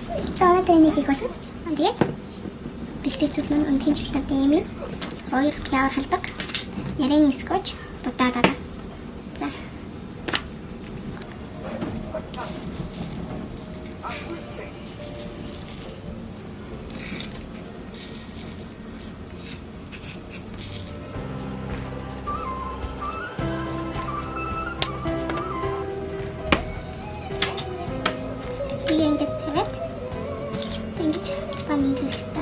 So training хийх тэгээд бэлтгэх зүйл нь өнгийн жилтэй юм. Хоёр явар халбаг. Ярин скотч будаа. За. Ингээд тавиад ингэж панил хийх.